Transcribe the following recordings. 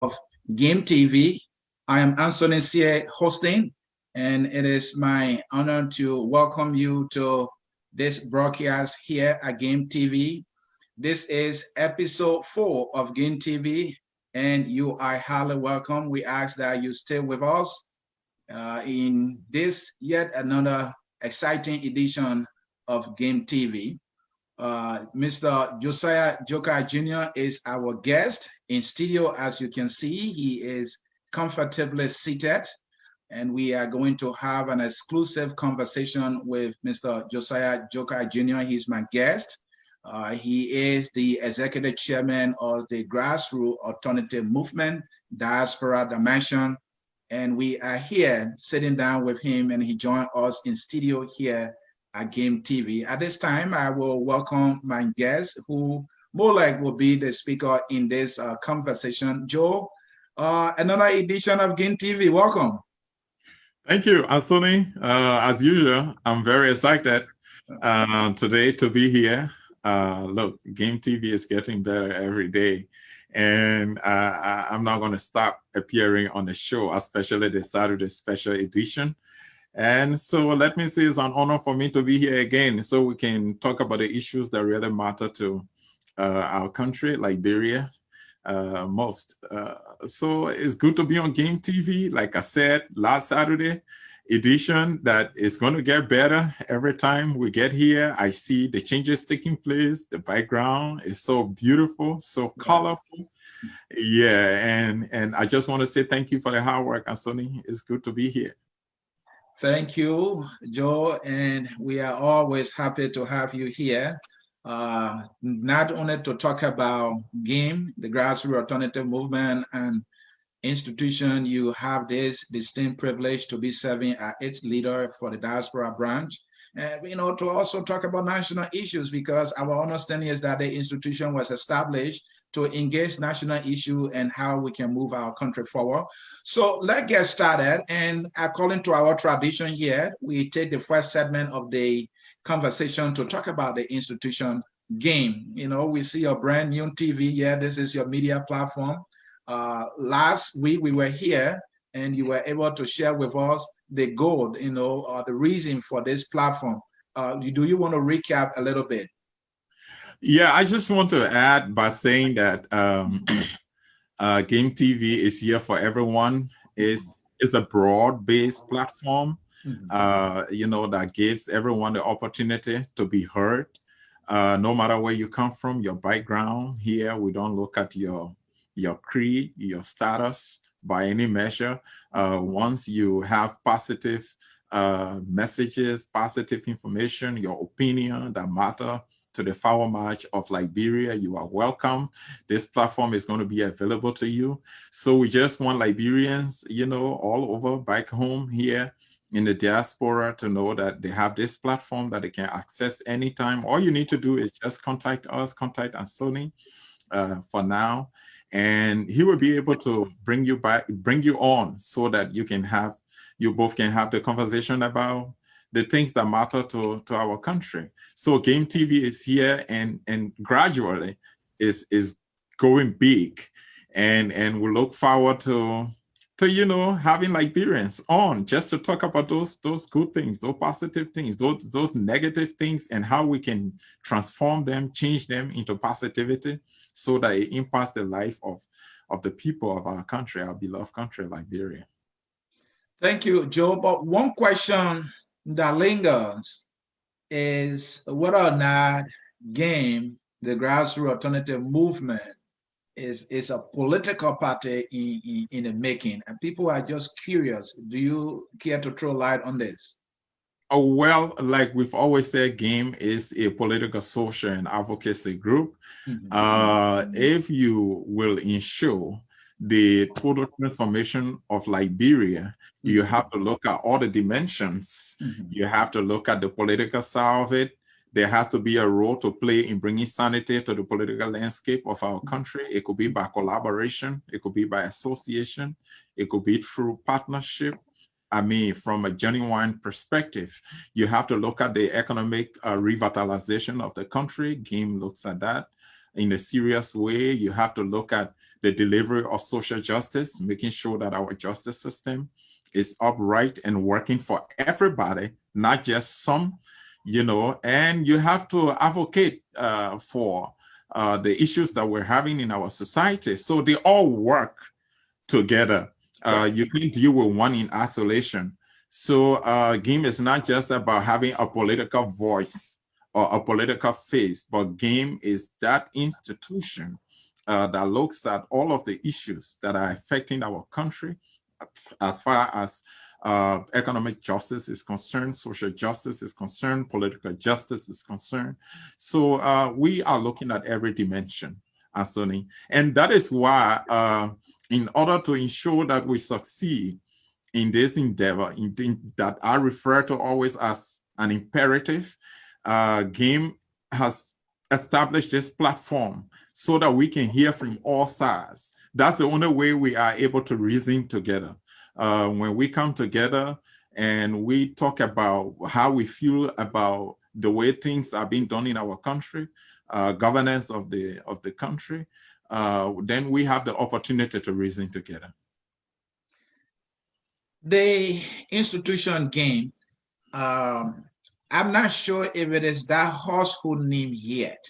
of GAM TV. I am Anthony Cie hosting, and it is my honor to welcome you to this broadcast here at GAM TV. This is episode 4 of GAM TV, and you are highly welcome. We ask that you stay with us in this yet another exciting edition of GAM TV. Mr. Josiah Joekai Jr. is our guest in studio. As you can see, he is comfortably seated, and we are going to have an exclusive conversation with Mr. Josiah Joekai Jr. He's my guest. He is the executive chairman of the Grassroots Alternative Movement, Diaspora Dimension, and we are here sitting down with him, and he joined us in studio here at GAM TV. At this time, I will welcome my guest, who more like will be the speaker in this conversation. Joe, another edition of GAM TV. Welcome. Thank you, Anthony. As usual, I'm very excited today to be here. Look, GAM TV is getting better every day, and I'm not going to stop appearing on the show, especially the Saturday special edition. And so let me say it's an honor for me to be here again so we can talk about the issues that really matter to our country, Liberia, most. So it's good to be on GAM TV. Like I said, last Saturday edition that is going to get better every time we get here. I see the changes taking place. The background is so beautiful, so colorful. Yeah, and I just want to say thank you for the hard work, Anthony. It's good to be here. Thank you, Joe, and we are always happy to have you here, not only to talk about GAM, the Grassroots Alternative Movement and institution. You have this distinct privilege to be serving as its leader for the diaspora branch, and to also talk about national issues, because our understanding is that the institution was established to engage national issue and how we can move our country forward. So let's get started. And according to our tradition here, we take the first segment of the conversation to talk about the institution GAM. We see your brand new TV here. This is your media platform. Last week we were here and you were able to share with us the goal, the reason for this platform. Do you want to recap a little bit? Yeah, I just want to add by saying that GAM TV is here for everyone. It's a broad-based platform, that gives everyone the opportunity to be heard, no matter where you come from, your background. Here, we don't look at your creed, your status by any measure. Once you have positive messages, positive information, your opinion that matter to the forward march of Liberia, you are welcome. This platform is going to be available to you. So we just want Liberians, all over back home here in the diaspora to know that they have this platform that they can access anytime. All you need to do is just contact us, contact Anthony for now, and he will be able to bring you on so that you both can have the conversation about the things that matter to our country. So GAM TV is here and gradually is going big, and we look forward to having Liberians on just to talk about those good things, those positive things, those negative things, and how we can transform them, change them into positivity so that it impacts the life of the people of our country, our beloved country, Liberia. Thank you, Joe. But one question that lingers is whether or not GAM, the Grassroots Alternative Movement, is a political party in the making, and people are just curious. Do you care to throw light on this? Oh, well, like we've always said, GAM is a political, social, and advocacy group. If you will ensure the total transformation of Liberia, you have to look at all the dimensions. You have to look at the political side of it. There has to be a role to play in bringing sanity to the political landscape of our country. It could be by collaboration. It could be by association. It could be through partnership. I mean, from a genuine perspective, you have to look at the economic revitalization of the country. GAM looks at that. in a serious way. You have to look at the delivery of social justice, making sure that our justice system is upright and working for everybody, not just some, and you have to advocate for the issues that we're having in our society. So they all work together. You can't deal with one in isolation. So GAME is not just about having a political voice or a political face, but GAME is that institution that looks at all of the issues that are affecting our country as far as economic justice is concerned, social justice is concerned, political justice is concerned. So we are looking at every dimension, Anthony. And that is why in order to ensure that we succeed in this endeavor, that I refer to always as an imperative, GAME has established this platform so that we can hear from all sides. That's the only way we are able to reason together. When we come together and we talk about how we feel about the way things are being done in our country, governance of the country, then we have the opportunity to reason together. The institution GAME, I'm not sure if it is that household name yet.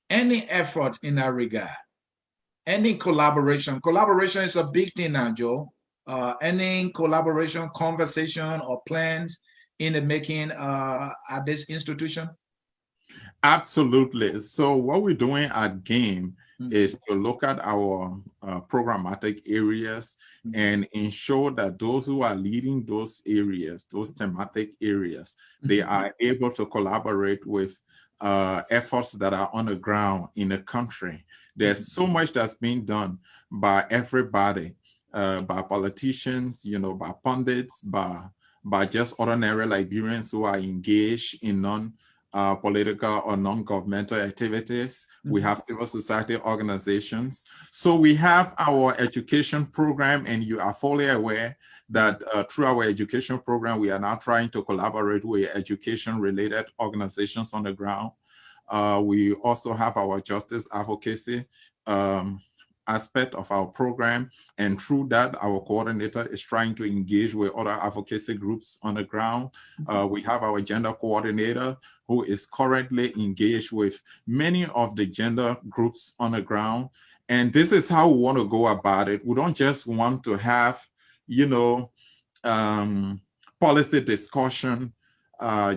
Any effort in that regard, any collaboration is a big thing now, Joe. Any collaboration, conversation, or plans in the making at this institution? Absolutely. So what we're doing at GAME is to look at our programmatic areas and ensure that those who are leading those areas, those thematic areas, they are able to collaborate with efforts that are on the ground in the country. There's so much that's being done by everybody, by politicians, by pundits, by just ordinary Liberians who are engaged in political or non-governmental activities. We have civil society organizations. So we have our education program, and you are fully aware that through our education program, we are now trying to collaborate with education-related organizations on the ground. We also have our justice advocacy aspect of our program, and through that, our coordinator is trying to engage with other advocacy groups on the ground. We have our gender coordinator who is currently engaged with many of the gender groups on the ground, and this is how we want to go about it. We don't just want to have, policy discussion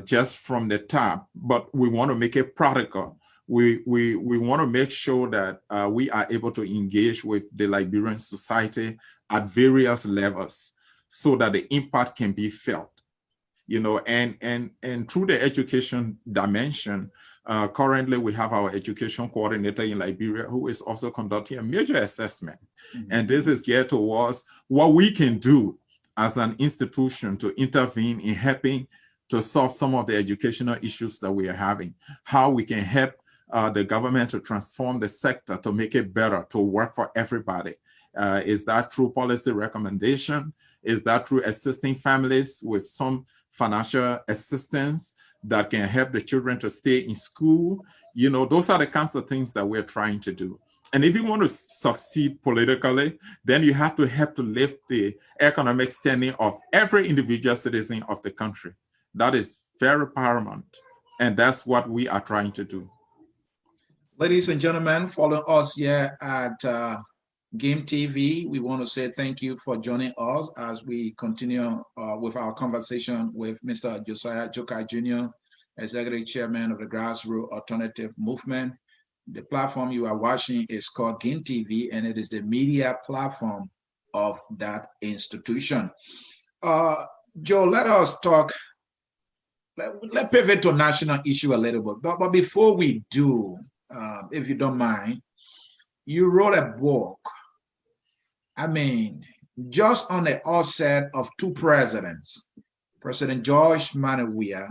just from the top, but we want to make it practical. We want to make sure that we are able to engage with the Liberian society at various levels so that the impact can be felt, and through the education dimension, currently we have our education coordinator in Liberia who is also conducting a major assessment. And this is geared towards what we can do as an institution to intervene in helping to solve some of the educational issues that we are having, how we can help the government to transform the sector to make it better, to work for everybody. Is that through policy recommendation? Is that through assisting families with some financial assistance that can help the children to stay in school? Those are the kinds of things that we're trying to do. And if you want to succeed politically, then you have to help to lift the economic standing of every individual citizen of the country. That is very paramount. And that's what we are trying to do. Ladies and gentlemen, follow us here at GAME TV. We want to say thank you for joining us as we continue with our conversation with Mr. Joekai Jr., Executive Chairman of the Grassroots Alternative Movement. The platform you are watching is called GAME TV, and it is the media platform of that institution. Joe, let us talk. Let's pivot to national issue a little bit. But before we do, if you don't mind, you wrote a book. I mean, just on the onset of two presidents, President George Manawia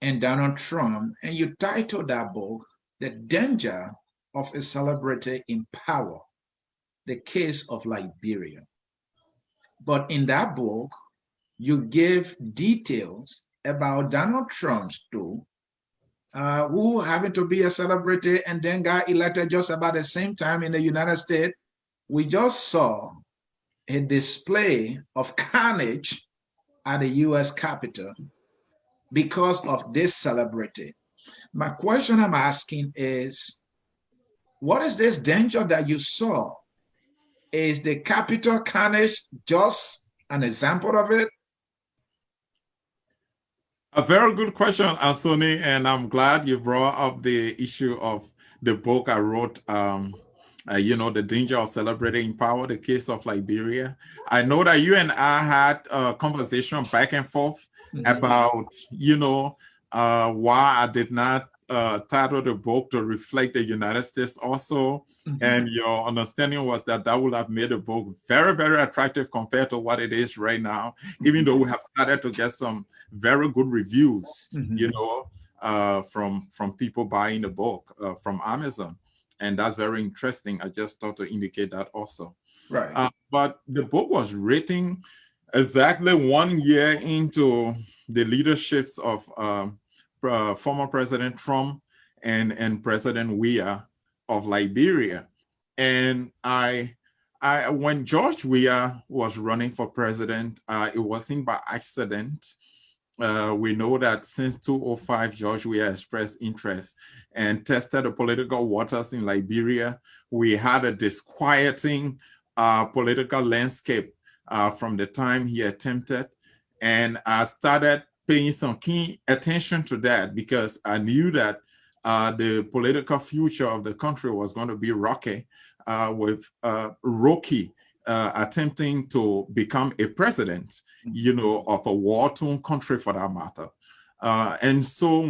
and Donald Trump, and you titled that book, The Danger of a Celebrity in Power, the Case of Liberia. But in that book, you give details about Donald Trump's too, who happened to be a celebrity and then got elected just about the same time in the United States. We just saw a display of carnage at the US Capitol because of this celebrity. My question I'm asking is, what is this danger that you saw? Is the Capitol carnage just an example of it? A very good question, Anthony, and I'm glad you brought up the issue of the book I wrote, The Danger of Celebrating Power, the Case of Liberia. I know that you and I had a conversation back and forth about, why I did not title the book to reflect the United States also. And your understanding was that would have made the book very, very attractive compared to what it is right now, even though we have started to get some very good reviews, from people buying the book from Amazon. And that's very interesting. I just thought to indicate that also. Right. But the book was written exactly 1 year into the leaderships of former President Trump and President Weah of Liberia. And when George Weah was running for president, it wasn't by accident. We know that since 2005, George Weah expressed interest and tested the political waters in Liberia. We had a disquieting political landscape from the time he attempted. And I started paying some keen attention to that because I knew that the political future of the country was going to be rocky, with Rocky attempting to become a president, of a war-torn country for that matter. And so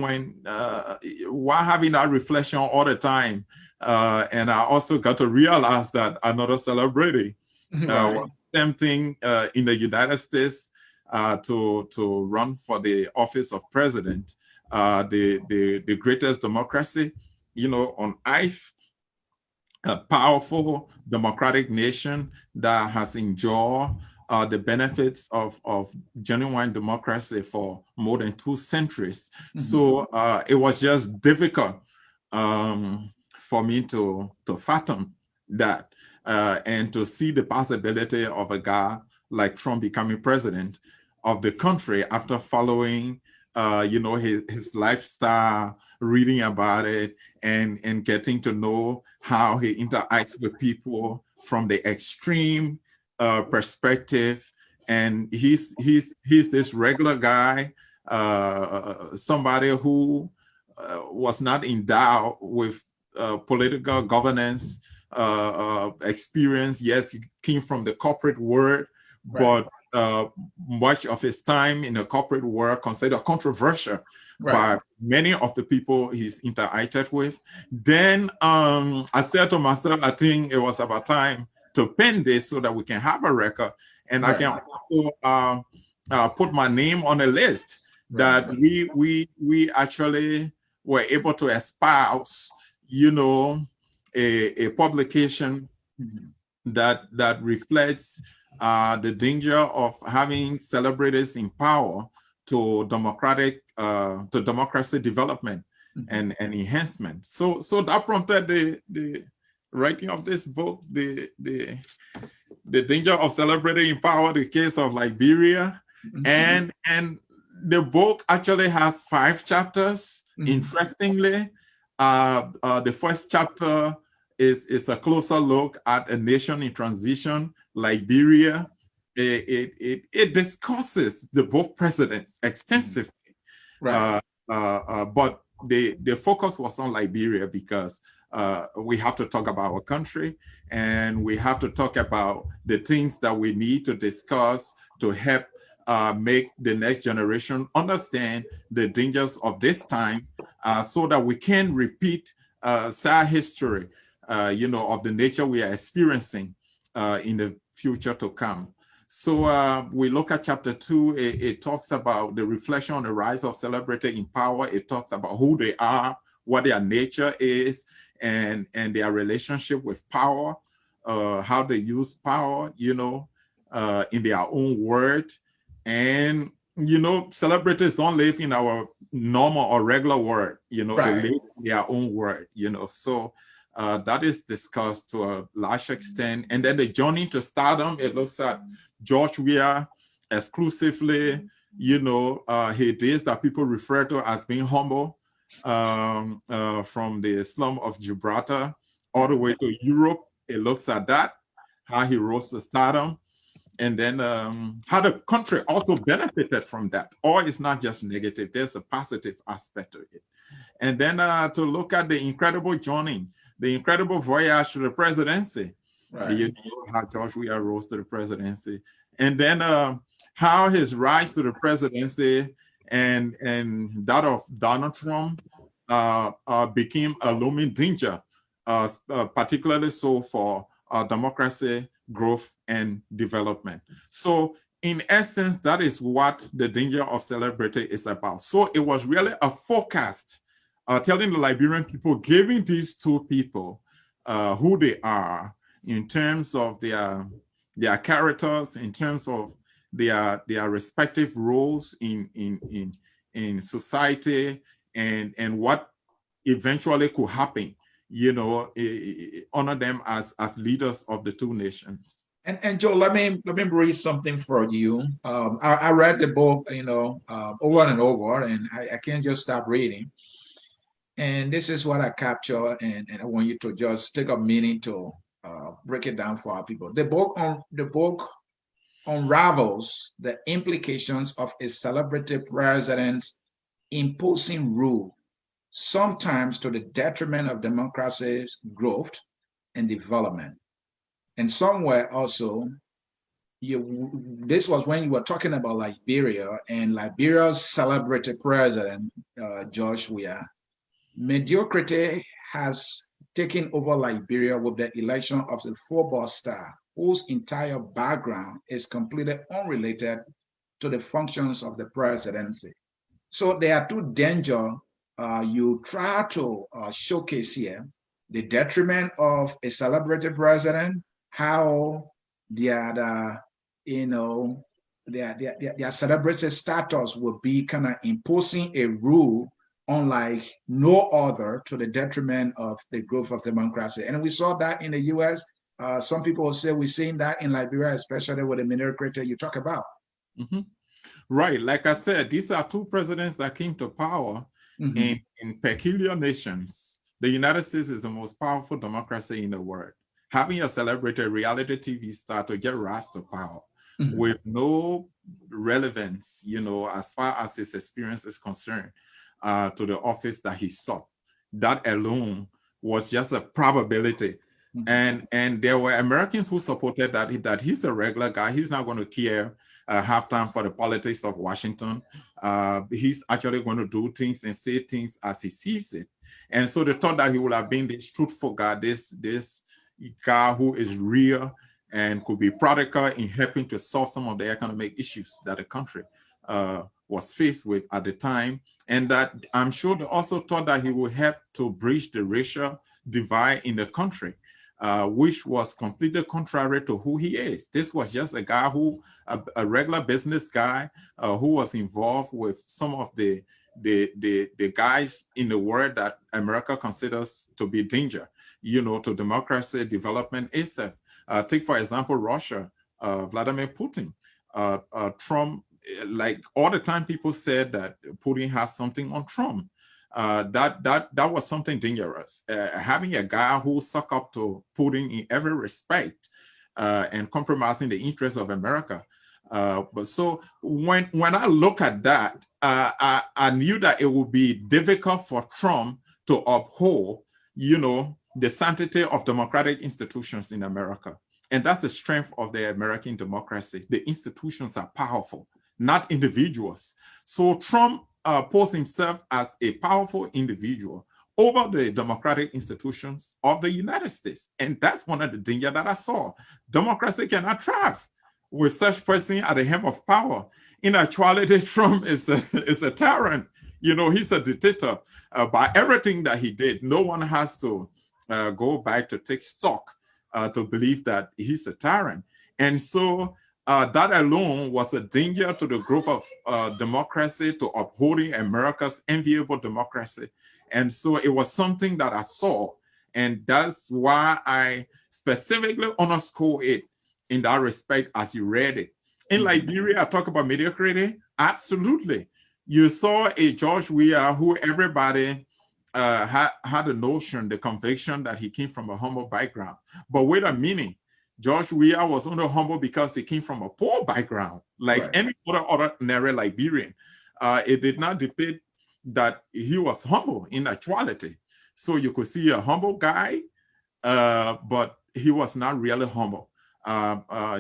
while having that reflection all the time, and I also got to realize that another celebrity was attempting in the United States to run for the office of president, the greatest democracy, on earth, a powerful democratic nation that has enjoyed the benefits of genuine democracy for more than 2 centuries. So it was just difficult for me to fathom that and to see the possibility of a guy like Trump becoming president of the country after following his lifestyle, reading about it, and getting to know how he interacts with people from the extreme perspective. And he's this regular guy, somebody who was not endowed with political governance experience. Yes, he came from the corporate world, but much of his time in the corporate world considered controversial by many of the people he's interacted with. Then I said to myself, I think it was about time to pen this so that we can have a record, and I can also put my name on a list that we actually were able to espouse, a publication that reflects the danger of having celebrities in power to democracy development and enhancement. So that prompted the writing of this book, the danger of celebrating in power, the case of Liberia. And the book actually has 5 chapters. Interestingly, the first chapter is a closer look at a nation in transition, Liberia. It discusses the both presidents extensively, but the focus was on Liberia because we have to talk about our country, and we have to talk about the things that we need to discuss to help make the next generation understand the dangers of this time, so that we can repeat sad history, of the nature we are experiencing in the future to come. So we look at chapter 2. It talks about the reflection on the rise of celebrity in power. It talks about who they are, what their nature is, and their relationship with power, how they use power, in their own word. And celebrities don't live in our normal or regular world. They Right. live in their own world. So that is discussed to a large extent. And then the journey to stardom, it looks at George Weah exclusively. He did that people refer to as being humble, from the slum of Gibraltar all the way to Europe. It looks at that, how he rose to stardom. And then how the country also benefited from that. Or it's not just negative, there's a positive aspect of it. And then to look at the incredible journey, the incredible voyage to the presidency. Right. How George Weah rose to the presidency. And then how his rise to the presidency and that of Donald Trump became a looming danger, particularly so for democracy, growth, and development. So in essence, that is what the danger of celebrity is about. So it was really a forecast telling the Liberian people, giving these two people who they are in terms of their characters, in terms of their respective roles in society, and what eventually could happen, honor them as leaders of the two nations. And Joe, let me read something for you. I read the book, over and over, and I can't just stop reading. And this is what I capture, and I want you to just take a minute to break it down for our people. The book unravels the implications of a celebrity president's imposing rule, sometimes to the detriment of democracy's growth and development. And somewhere also, this was when you were talking about Liberia and Liberia's celebrated president, George Weah. Mediocrity has taken over Liberia with the election of the football star whose entire background is completely unrelated to the functions of the presidency. So there are two dangers you try to showcase here: the detriment of a celebrated president, how their celebrity status will be kind of imposing a rule unlike no other, to the detriment of the growth of democracy. And we saw that in the US. Some people say we're seeing that in Liberia, especially with the minority you talk about. Mm-hmm. Right. Like I said, these are two presidents that came to power in peculiar nations. The United States is the most powerful democracy in the world. Having a celebrated reality TV star to get rise to power with no relevance, as far as his experience is concerned, to the office that he sought. That alone was just a probability. And there were Americans who supported that he's a regular guy. He's not going to care have time for the politics of Washington. He's actually going to do things and say things as he sees it. And so they thought that he would have been this truthful guy, this guy who is real and could be practical in helping to solve some of the economic issues that the country was faced with at the time. And that I'm sure they also thought that he would help to bridge the racial divide in the country, which was completely contrary to who he is. This was just a guy a regular business guy who was involved with some of the guys in the world that America considers to be danger, to democracy, development itself. Take, for example, Russia, Vladimir Putin. Trump, like all the time people said that Putin has something on Trump. That was something dangerous. Having a guy who suck up to Putin in every respect and compromising the interests of America. But so when I look at that, I knew that it would be difficult for Trump to uphold, the sanctity of democratic institutions in America. And that's the strength of the American democracy. The institutions are powerful, not individuals. So Trump posed himself as a powerful individual over the democratic institutions of the United States. And that's one of the dangers that I saw. Democracy cannot thrive with such person at the helm of power. In actuality, Trump is a tyrant. He's a dictator. By everything that he did, no one has to go back to take stock to believe that he's a tyrant. And so that alone was a danger to the growth of democracy, to upholding America's enviable democracy. And so it was something that I saw. And that's why I specifically underscore it in that respect as you read it. In Liberia, I talk about mediocrity. Absolutely. You saw a George Weah who everybody had the notion, the conviction that he came from a humble background. But wait a minute. George Weah was only humble because he came from a poor background, like any other ordinary Liberian. It did not depict that he was humble in actuality. So you could see a humble guy, but he was not really humble.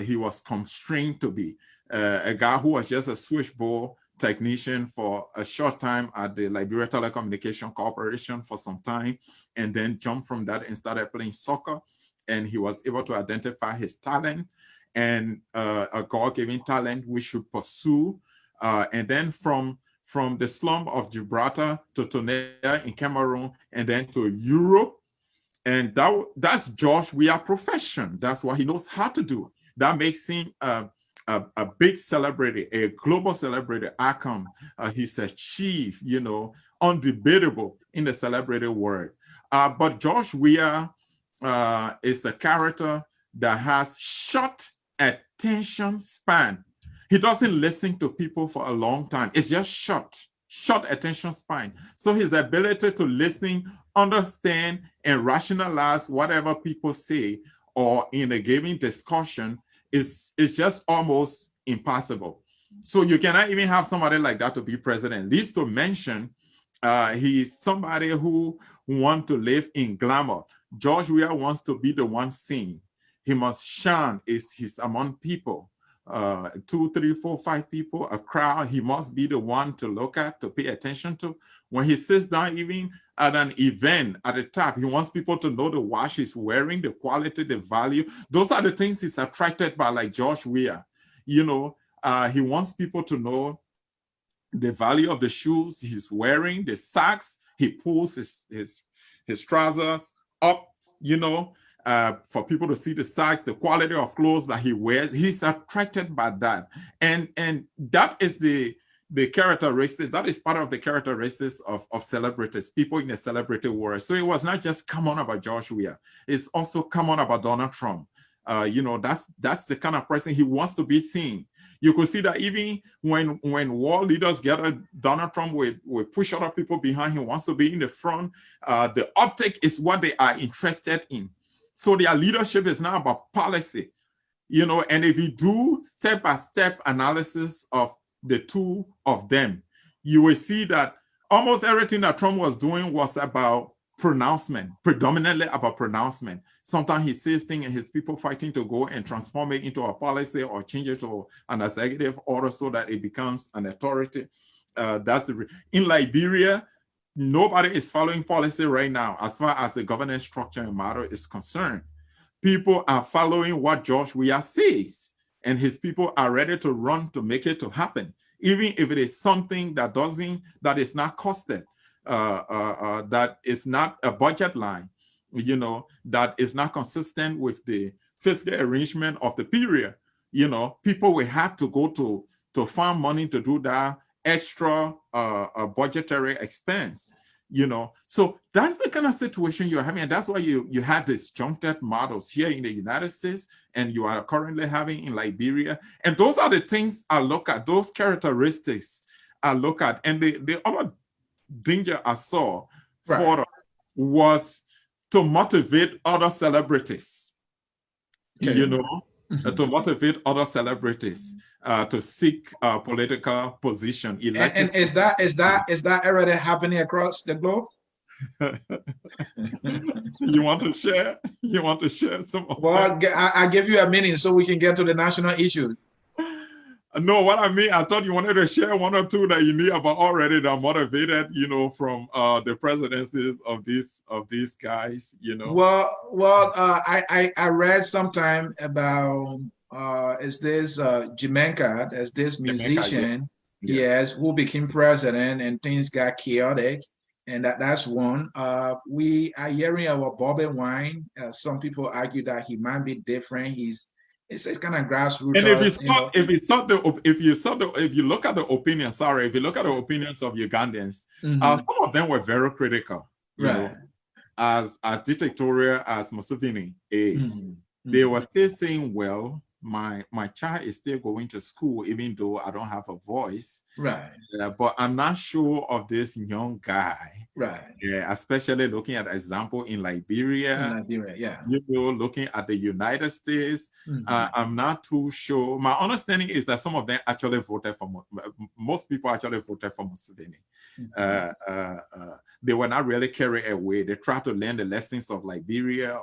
He was constrained to be a guy who was just a switchboard technician for a short time at the Liberia Telecommunication Corporation for some time, and then jumped from that and started playing soccer. And he was able to identify his talent and a God-given talent we should pursue. And then from the slum of Gibraltar to Tunisia in Cameroon, and then to Europe. And that's Josh Weah's profession. That's what he knows how to do. That makes him a big celebrity, a global celebrity icon. He's a chief, undebatable in the celebrity world. But Josh Weah is a character that has short attention span. He doesn't listen to people for a long time. It's just short attention span. So his ability to listen, understand, and rationalize whatever people say or in a given discussion is just almost impossible. So you cannot even have somebody like that to be president. Least to mention, he's somebody who wants to live in glamour. George Weah wants to be the one seen. He must shine. He's among people, 2, 3, 4, 5 people, a crowd. He must be the one to look at, to pay attention to. When he sits down, even at an event at the top, he wants people to know the watch he's wearing, the quality, the value. Those are the things he's attracted by, like George Weah. He wants people to know the value of the shoes he's wearing, the socks. He pulls his trousers up, for people to see the socks, the quality of clothes that he wears. He's attracted by that. And that is the characteristics, that is part of the characteristics of celebrities, people in the celebrity world. So it was not just common about George Weah. It's also common about Donald Trump. That's the kind of person he wants to be seen. You could see that even when world leaders gather, Donald Trump will push other people behind him, wants to be in the front. The optic is what they are interested in. So their leadership is not about policy, and if you do step-by-step analysis of the two of them, you will see that almost everything that Trump was doing was about pronouncement, predominantly about pronouncement. Sometimes he says things and his people fighting to go and transform it into a policy or change it to an executive order so that it becomes an authority. In Liberia, nobody is following policy right now as far as the governance structure and matter is concerned. People are following what George Weah says, and his people are ready to run to make it to happen, even if it is something that is not costed. That is not a budget line, that is not consistent with the fiscal arrangement of the period. People will have to go to find money to do that extra budgetary expense. So that's the kind of situation you're having, and that's why you had disjuncted models here in the United States, and you are currently having in Liberia. And those are the things I look at, those characteristics I look at. And the other danger I saw was to motivate other celebrities, to motivate other celebrities to seek political position. And is that already happening across the globe? You want to share? You want to share some of Well, I give you a minute so we can get to the national issue. No, what I mean, I thought you wanted to share one or two that you knew about already that motivated, from the presidencies of these guys, Well, I read sometime about is this Jamaica, as this musician, yes, who became president, and things got chaotic, and that's one. We are hearing about Bobby Wine. Some people argue that he might be different. it's kind of grassroots. And if you look at the opinions, if you look at the opinions of Ugandans, some of them were very critical, you know, as dictatorial as Museveni is. They were still saying, well, my child is still going to school, even though I don't have a voice. Right. But I'm not sure of this young guy. Right. Yeah, especially looking at example in Liberia. Yeah. You know, looking at the United States, I'm not too sure. My understanding is that some of them actually voted for, most people actually voted for Museveni. They were not really carried away. They tried to learn the lessons of Liberia,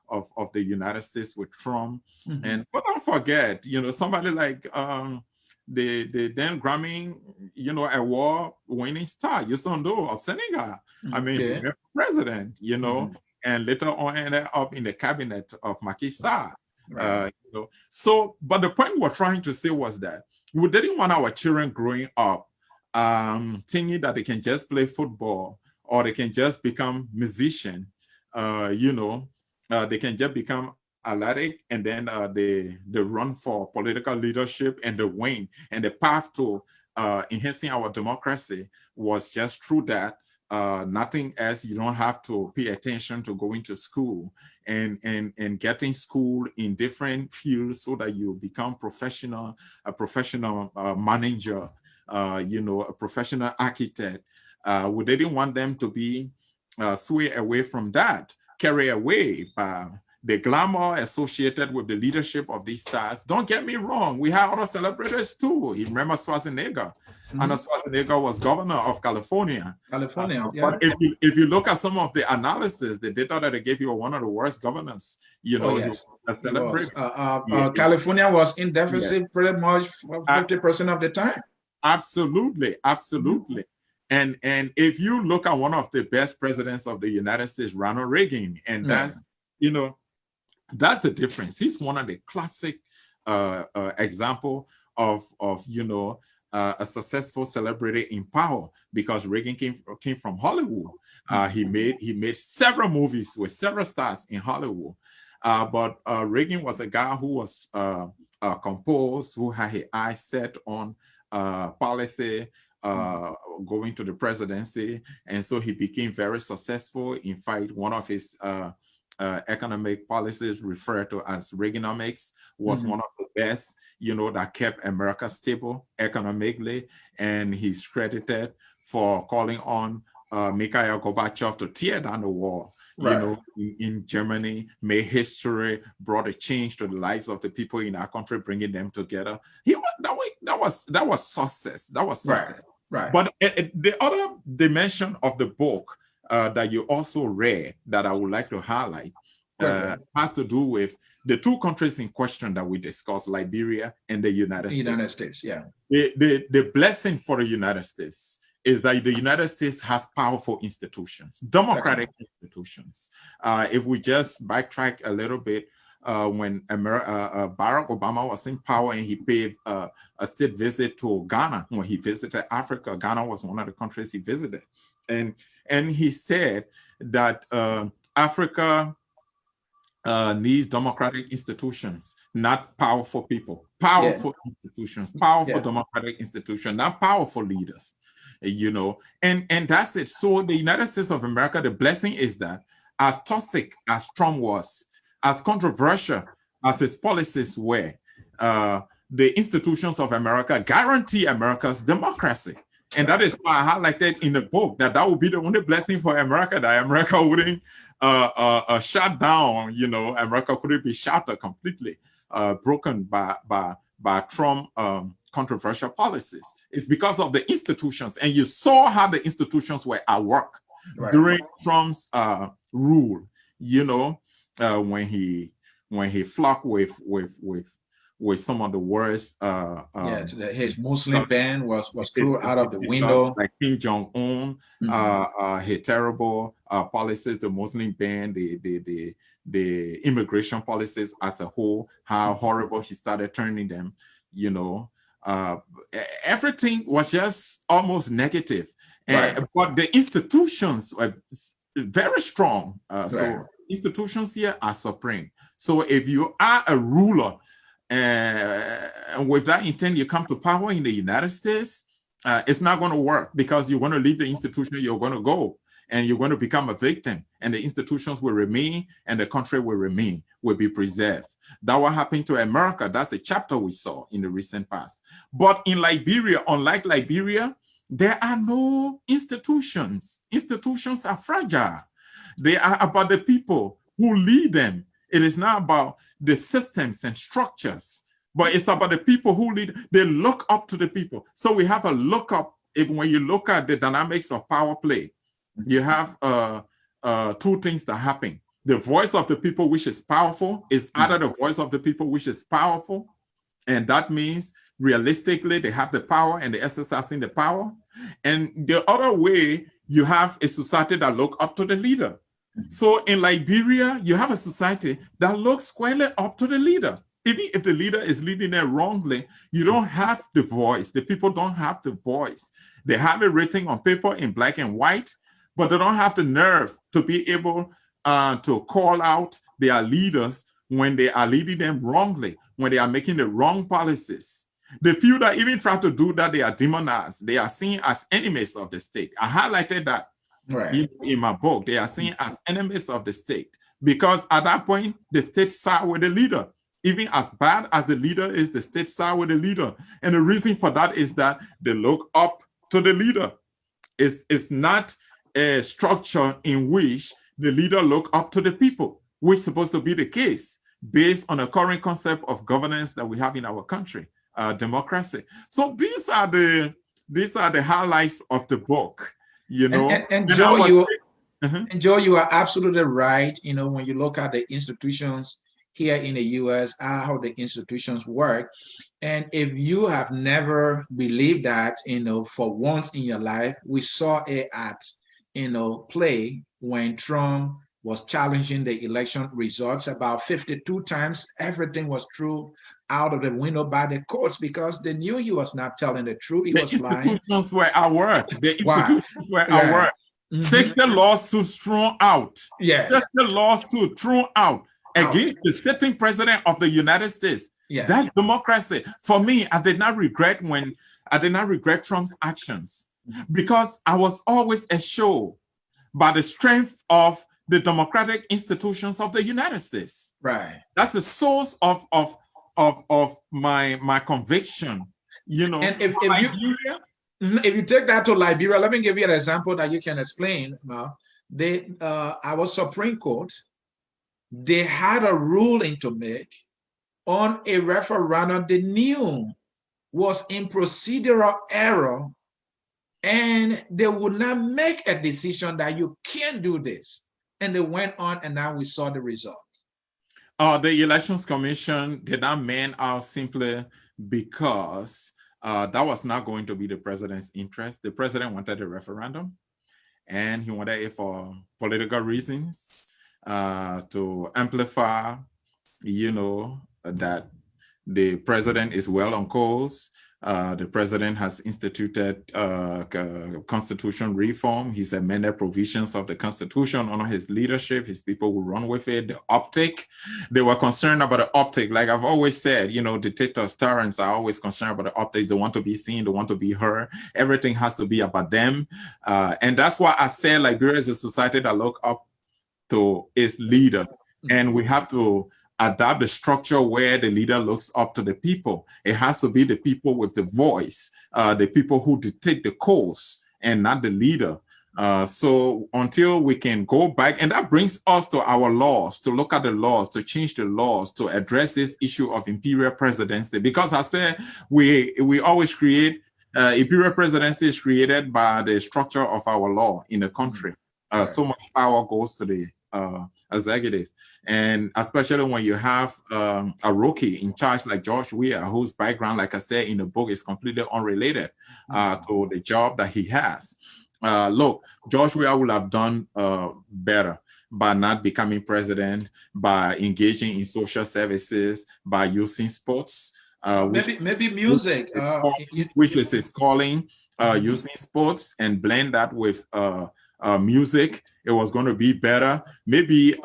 of the United States with Trump. But don't forget, you know, somebody like the then Grammy, you know, award winning star, Youssou of Senegal. I mean, president, you know, and later on ended up in the cabinet of Macky Sall. You know, so, but the point we're trying to say was that we didn't want our children growing up thinking that they can just play football or they can just become musician, you know, they can just become athletic, and then they run for political leadership and they win. And the path to enhancing our democracy was just through that. Nothing else. You don't have to pay attention to going to school and getting school in different fields so that you become a professional manager, you know, a professional architect. We didn't want them to be swayed away from that, carried away by the glamour associated with the leadership of these stars. Don't get me wrong, we have other celebrities too. You remember Schwarzenegger? Arnold Schwarzenegger was governor of California. Yeah. But if you look at some of the analysis, the data that they gave you are one of the worst governors. You know, a celebrity. California was in deficit pretty much 50% of the time. Absolutely. And if you look at one of the best presidents of the United States, Ronald Reagan, and that's, you know, that's the difference. He's one of the classic example of you know, a successful celebrity in power, because Reagan came from Hollywood. He made several movies with several stars in Hollywood. But Reagan was a guy who was composed, who had his eyes set on policy, going to the presidency, and so he became very successful. In fact, one of his economic policies, referred to as Reaganomics, was one of the best, you know, that kept America stable economically. And he's credited for calling on Mikhail Gorbachev to tear down the wall. You know, in Germany, made history, brought a change to the lives of the people in our country, bringing them together. That was success. That was success. Right. But the other dimension of the book that you also read that I would like to highlight has to do with the two countries in question that we discussed, Liberia and the United States. United States, yeah. The blessing for the United States is that the United States has powerful institutions, democratic institutions. If we just backtrack a little bit, when Barack Obama was in power and he paid a state visit to Ghana, when he visited Africa, Ghana was one of the countries he visited. And he said that Africa needs democratic institutions, not powerful people. Powerful institutions, powerful democratic institutions, not powerful leaders. You know, and that's it. So the United States of America, the blessing is that as toxic as Trump was, as controversial as his policies were, the institutions of America guarantee America's democracy. And that is why I highlighted in the book that would be the only blessing for America, that America wouldn't shut down. You know, America couldn't be shattered completely, broken by Trump controversial policies. It's because of the institutions. And you saw how the institutions were at work during Trump's rule, you know, when he flocked with some of the worst. His Muslim ban was thrown out of the window. Like Kim Jong-un, his terrible policies, the Muslim ban, the immigration policies as a whole, how horrible he started turning them, you know. Everything was just almost negative. But the institutions were very strong. So institutions here are supreme. So if you are a ruler and with that intent, you come to power in the United States, it's not going to work, because you're going to leave the institution, you're going to go, and you're going to become a victim, and the institutions will remain, and the country will remain, will be preserved. That what happened to America. That's a chapter we saw in the recent past. But in Liberia, unlike Liberia, there are no institutions. Institutions are fragile. They are about the people who lead them. It is not about the systems and structures, but it's about the people who lead. They look up to the people. So we have a look up. Even when you look at the dynamics of power play, you have two things that happen. The voice of the people, which is powerful, is either the voice of the people, which is powerful, and that means realistically they have the power and they're exercising the power. And the other way, you have a society that look up to the leader. So in Liberia, you have a society that looks squarely up to the leader. Even if the leader is leading them wrongly, you don't have the voice. The people don't have the voice. They have it written on paper in black and white, but they don't have the nerve to be able to call out their leaders when they are leading them wrongly, when they are making the wrong policies. The few that even try to do that, they are demonized. They are seen as enemies of the state. I highlighted that in my book. They are seen as enemies of the state, because at that point, the state side with the leader. Even as bad as the leader is, the state side with the leader. And the reason for that is that they look up to the leader. It's not a structure in which the leader look up to the people, which is supposed to be the case based on the current concept of governance that we have in our country, democracy. So these are the highlights of the book, you know. And Joe, you are absolutely right. You know, when you look at the institutions here in the US, how the institutions work. And if you have never believed that, you know, for once in your life, we saw it at, you know, play when Trump was challenging the election results about 52 times. Everything was thrown out of the window by the courts because they knew he was not telling the truth. He was lying. The institutions were at work. The institutions were at work. 60 lawsuits thrown out. Yes. 60 lawsuits thrown out against the sitting president of the United States. Yes. That's democracy. For me, I did not regret Trump's actions, because I was always assured by the strength of the democratic institutions of the United States. Right. That's the source of my conviction. You know, and if you take that to Liberia, let me give you an example that you can explain. Our Supreme Court, they had a ruling to make on a referendum they knew was in procedural error, and they would not make a decision that you can't do this. And they went on, and now we saw the result. The Elections Commission did not man out simply because that was not going to be the president's interest. The president wanted a referendum, and he wanted it for political reasons, to amplify, you know, that the president is well on course. The president has instituted constitution reform. He's amended provisions of the Constitution under his leadership. His people will run with it. The optic, they were concerned about the optic. Like I've always said, you know, dictators, tyrants are always concerned about the optics. They want to be seen. They want to be heard. Everything has to be about them. And that's why I said Liberia is a society that look up to its leader. And we have to adapt the structure where the leader looks up to the people. It has to be the people with the voice, the people who dictate the course, and not the leader. So until we can go back, and that brings us to our laws, to look at the laws, to change the laws, to address this issue of imperial presidency. Because I said we always create, imperial presidency is created by the structure of our law in the country. So much power goes to the executive, and especially when you have a rookie in charge like George Weah, whose background, like I said in the book, is completely unrelated to the job that he has. Look, George Weah would have done better by not becoming president, by engaging in social services, by using sports, maybe music, which is his calling, using sports and blend that with music it was going to be better. Maybe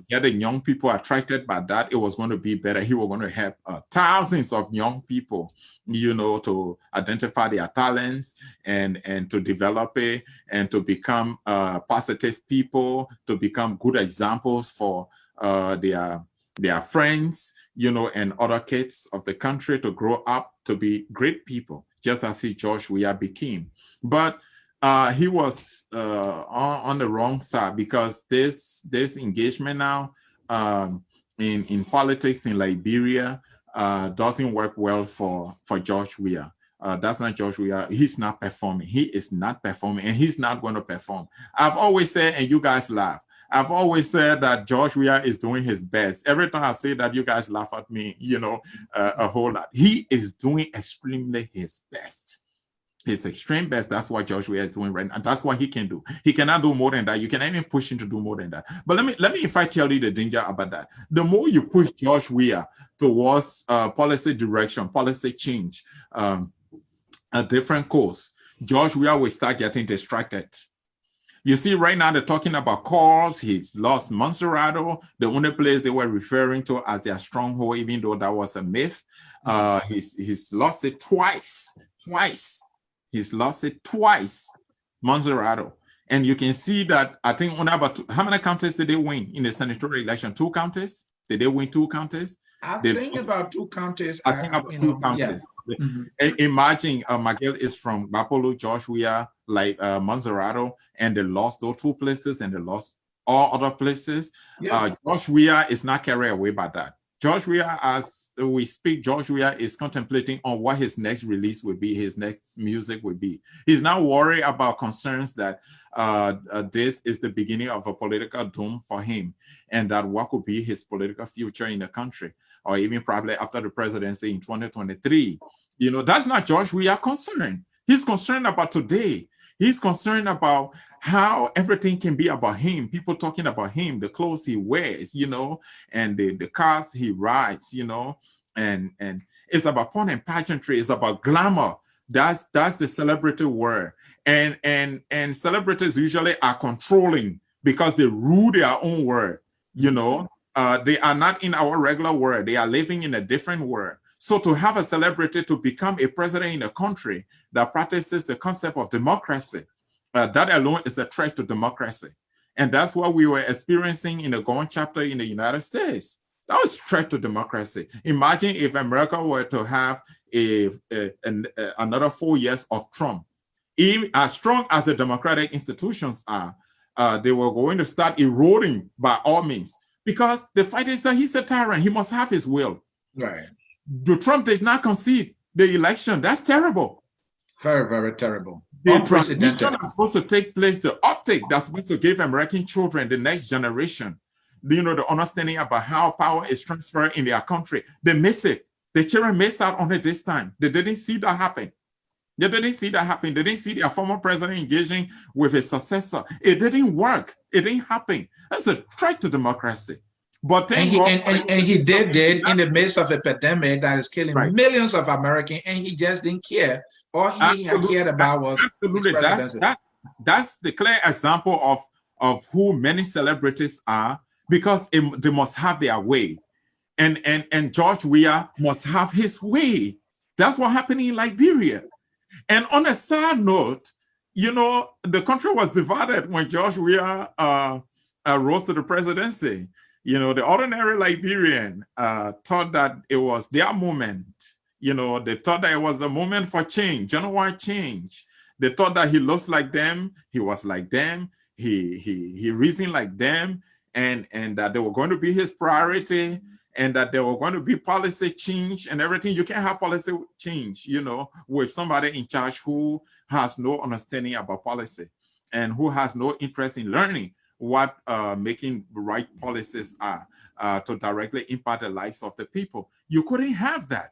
getting young people attracted by that, it was going to be better. He was going to help thousands of young people, to identify their talents and to develop it and to become positive people, to become good examples for their friends, and other kids of the country to grow up to be great people, just as George Weah became. But he was on the wrong side, because this engagement now in politics in Liberia doesn't work well for George Weah. That's not George Weah. He's not performing. He is not performing, and he's not going to perform. I've always said, and you guys laugh, I've always said that George Weah is doing his best. Every time I say that, you guys laugh at me, a whole lot. He is doing extremely his best. His extreme best. That's what George Weah is doing right now. That's what he can do. He cannot do more than that. You cannot even push him to do more than that. But let me if I tell you the danger about that. The more you push George Weah towards policy direction, policy change, a different course, George Weah will start getting distracted. You see, right now they're talking about calls. He's lost Monserrate, the only place they were referring to as their stronghold, even though that was a myth. He's lost it twice. He's lost it twice, Monserrate. And you can see that, I think, how many counties did they win in the senatorial election? 2 counties? Did they win 2 counties? I think about 2 counties. I think about 2 counties. Yeah. Imagine Miguel is from Bapolo, George Weah, like Monserrate, and they lost those 2 places, and they lost all other places. Yeah. George Weah is not carried away by that. George Weah, as we speak, George Weah is contemplating on what his next release will be, his next music will be. He's not worried about concerns that this is the beginning of a political doom for him, and that what could be his political future in the country, or even probably after the presidency in 2023. That's not George Weah concerned. He's concerned about today. He's concerned about how everything can be about him, people talking about him, the clothes he wears, and the cars he rides, and it's about pomp and pageantry, it's about glamour. That's the celebrity word. And celebrities usually are controlling because they rule their own world, they are not in our regular world, they are living in a different world. So to have a celebrity to become a president in a country that practices the concept of democracy, that alone is a threat to democracy. And that's what we were experiencing in the GAM chapter in the United States. That was a threat to democracy. Imagine if America were to have another 4 years of Trump. Even as strong as the democratic institutions are, they were going to start eroding by all means, because the fight is that he's a tyrant. He must have his will. Right. Trump did not concede the election. That's terrible. Very, very terrible. The transition is supposed to take place, the uptake that's supposed to give American children, the next generation, the understanding about how power is transferred in their country. They miss it. The children miss out on it this time. They didn't see that happen. They didn't see that happen. They didn't see their former president engaging with his successor. It didn't work. It didn't happen. That's a threat to democracy. But he did it in the midst of a pandemic that is killing millions of Americans, and he just didn't care. All he cared about was absolutely. That's the clear example of who many celebrities are, because they must have their way, and George Weah must have his way. That's what happened in Liberia. And on a sad note, the country was divided when George Weah rose to the presidency. The ordinary Liberian thought that it was their moment. They thought that it was a moment for change, genuine change. They thought that he looks like them, he was like them, he reasoned like them, and that they were going to be his priority, and that there were going to be policy change and everything. You can't have policy change, with somebody in charge who has no understanding about policy and who has no interest in learning what making the right policies are to directly impact the lives of the people. You couldn't have that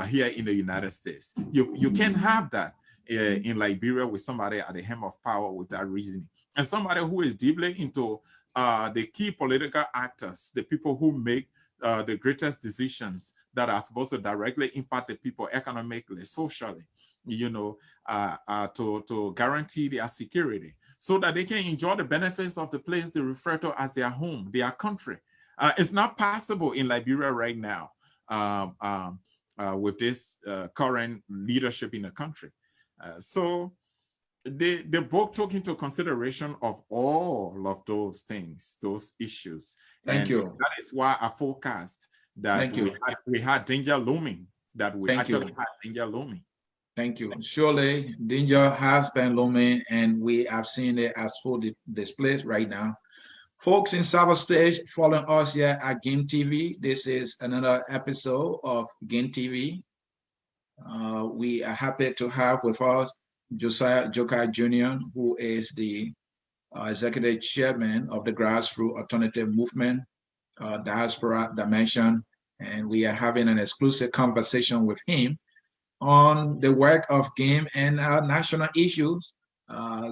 here in the United States. You can't have that in Liberia with somebody at the helm of power with that reasoning. And somebody who is deeply into the key political actors, the people who make the greatest decisions that are supposed to directly impact the people economically, socially, to guarantee their security. so that they can enjoy the benefits of the place they refer to as their home, their country. It's not possible in Liberia right now with this current leadership in the country. So the book took into consideration of all of those things, those issues. Thank you. That is why I forecast that we had danger looming, that we actually had danger looming. Thank you. Surely danger has been looming, and we have seen it as full displays right now. Folks in cyberspace following us here at GAM TV, this is another episode of GAM TV. We are happy to have with us Joekai Jr., who is the executive chairman of the Grassroots Alternative Movement, Diaspora Dimension, and we are having an exclusive conversation with him on the work of GAM and national issues.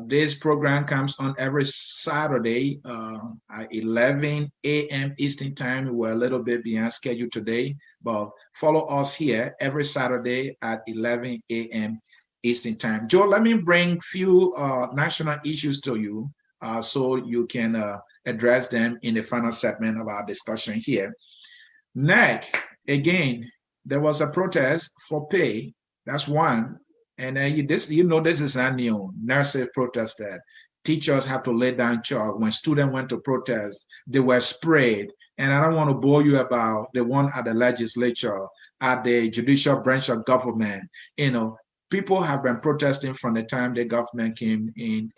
This program comes on every Saturday at 11 a.m. Eastern Time. We're a little bit behind schedule today, but follow us here every Saturday at 11 a.m. Eastern Time. Joe, let me bring few national issues to you so you can address them in the final segment of our discussion here. NEC, again, there was a protest for pay. That's one. And this is not new. Nurses protested. Teachers have to lay down chalk. When students went to protest, they were sprayed. And I don't want to bore you about the one at the legislature, at the judicial branch of government. People have been protesting from the time the government came in.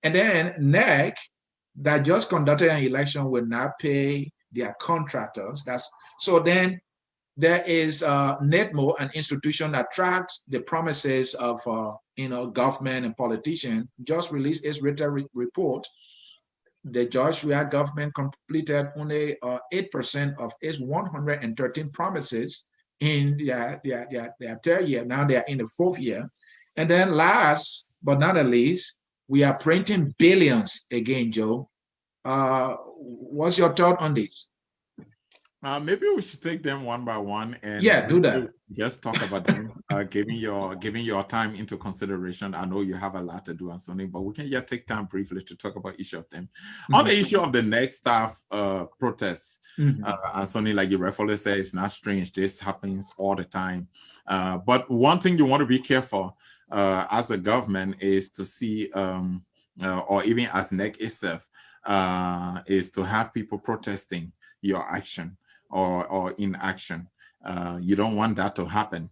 And then NEC, that just conducted an election, will not pay their contractors. So then there is NETMO, an institution that tracks the promises of government and politicians, just released its written report. The Joshua government completed only 8% of its 113 promises in their third year. Now they are in the fourth year. And then last but not the least, we are printing billions again, Joe. What's your thought on this? Maybe we should take them one by one and do that. Just talk about them, giving your time into consideration. I know you have a lot to do, Anthony, but we can just take time briefly to talk about each of them. On the issue of the next staff protests, Anthony, like you rightfully said, it's not strange. This happens all the time. But one thing you want to be careful as a government is to see, or even as NEC itself, is to have people protesting your action or inaction. You don't want that to happen.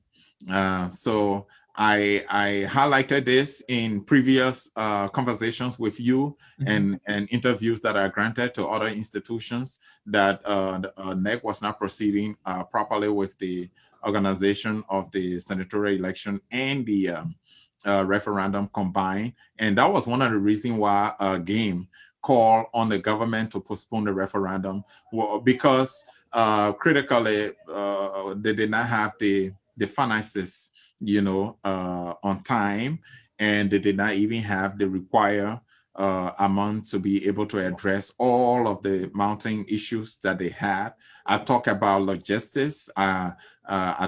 So I highlighted this in previous conversations with you and interviews that are granted to other institutions, that NEC was not proceeding properly with the organization of the senatorial election and the referendum combined. And that was one of the reasons why GAM called on the government to postpone the referendum, because critically they did not have the finances on time, and they did not even have the required amount to be able to address all of the mounting issues that they had. I talk about logistics. I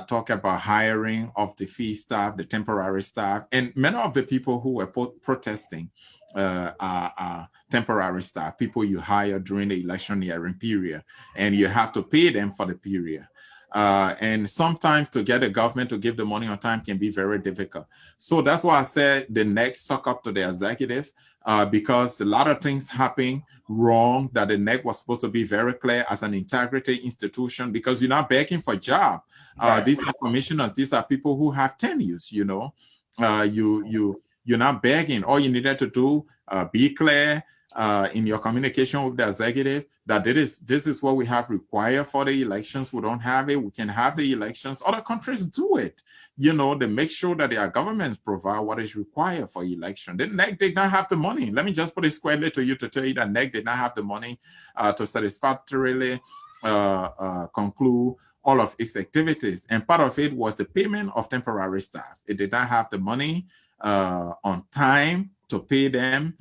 talk about hiring of the fee staff, the temporary staff, and many of the people who were protesting are temporary staff, people you hire during the electioneering period, and you have to pay them for the period. And sometimes to get the government to give the money on time can be very difficult. So that's why I said the next suck up to the executive, because a lot of things happen wrong, that the NEC was supposed to be very clear as an integrity institution, because you're not begging for a job. These are commissioners, these are people who have tenures, you're not begging. All you needed to do, be clear in your communication with the executive, that this is what we have required for the elections. We don't have it. We can have the elections. Other countries do it. They make sure that their governments provide what is required for election. The NEC did not have the money. Let me just put it squarely to you to tell you that NEC did not have the money to satisfactorily conclude all of its activities. And part of it was the payment of temporary staff. It did not have the money on time to pay them,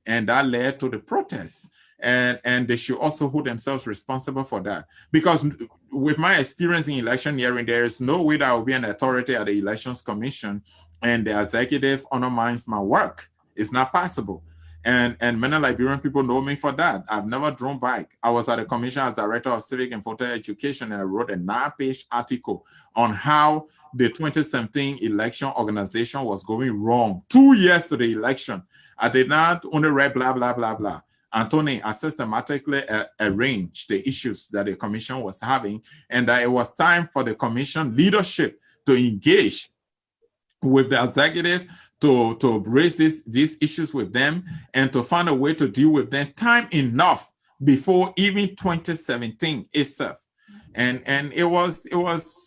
and that led to the protests. And they should also hold themselves responsible for that. Because with my experience in electioneering, there is no way that I will be an authority at the Elections Commission and the executive undermines my work. It's not possible. And many Liberian people know me for that. I've never drawn back. I was at the commission as director of civic and voter education, and I wrote a 9-page article on how the 2017 election organization was going wrong 2 years to the election. I did not only write blah, blah, blah, blah. Anthony, I systematically arranged the issues that the commission was having, and that it was time for the commission leadership to engage with the executive to raise these issues with them and to find a way to deal with them time enough before even 2017 itself. And it was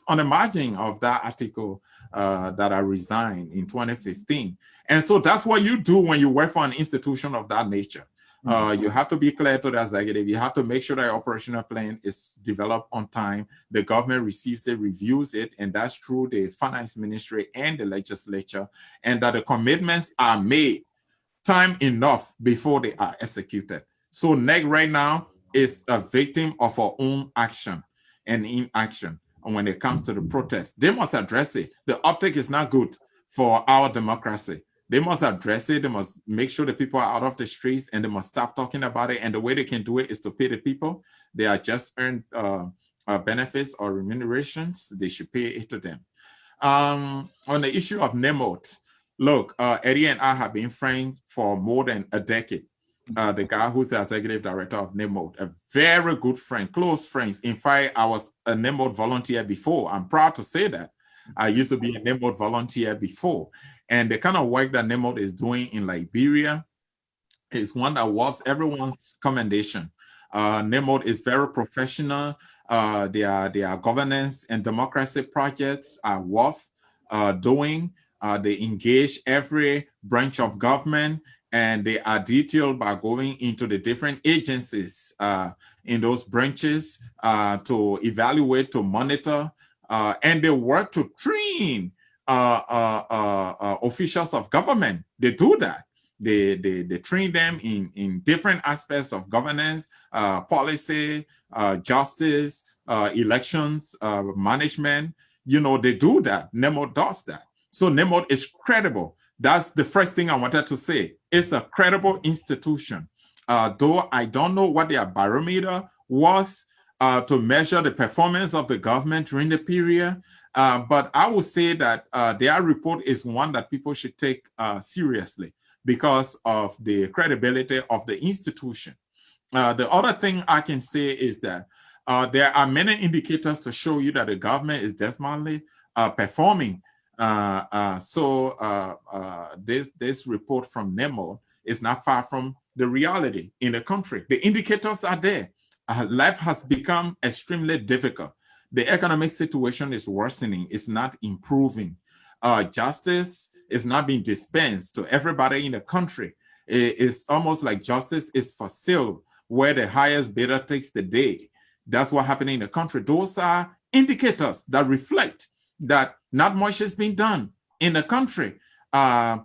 on the margin of that article that I resigned in 2015. And so that's what you do when you work for an institution of that nature. You have to be clear to the executive. You have to make sure that your operational plan is developed on time. The government receives it, reviews it, and that's through the finance ministry and the legislature, and that the commitments are made time enough before they are executed. So NEC right now is a victim of our own action and inaction. And when it comes to the protest, they must address it. The optic is not good for our democracy. They must address it. They must make sure the people are out of the streets, and they must stop talking about it. And the way they can do it is to pay the people. They are just earned benefits or remunerations. They should pay it to them. On the issue of NEMOT, look, Eddie and I have been friends for more than a decade. The guy who's the executive director of NEMOT, a very good friend, close friends. In fact, I was a NEMOT volunteer before. I'm proud to say that. I used to be a NEMOT volunteer before. And the kind of work that NEMOT is doing in Liberia is one that worth everyone's commendation. NEMOT is very professional. Their governance and democracy projects are worth doing. They engage every branch of government, and they are detailed by going into the different agencies in those branches to evaluate, to monitor, and they work to train officials of government. They do that. They train them in different aspects of governance, policy, justice, elections, management. You know, they do that. NEMOT does that. So NEMOT is credible. That's the first thing I wanted to say. It's a credible institution. Though I don't know what their barometer was to measure the performance of the government during the period, but I would say that their report is one that people should take seriously because of the credibility of the institution. The other thing I can say is that there are many indicators to show you that the government is definitely performing. This report from NEMO is not far from the reality in the country. The indicators are there. Life has become extremely difficult. The economic situation is worsening. It's not improving. Justice is not being dispensed to everybody in the country. It's almost like justice is for sale, where the highest bidder takes the day. That's what happening in the country. Those are indicators that reflect that not much is being done in the country, to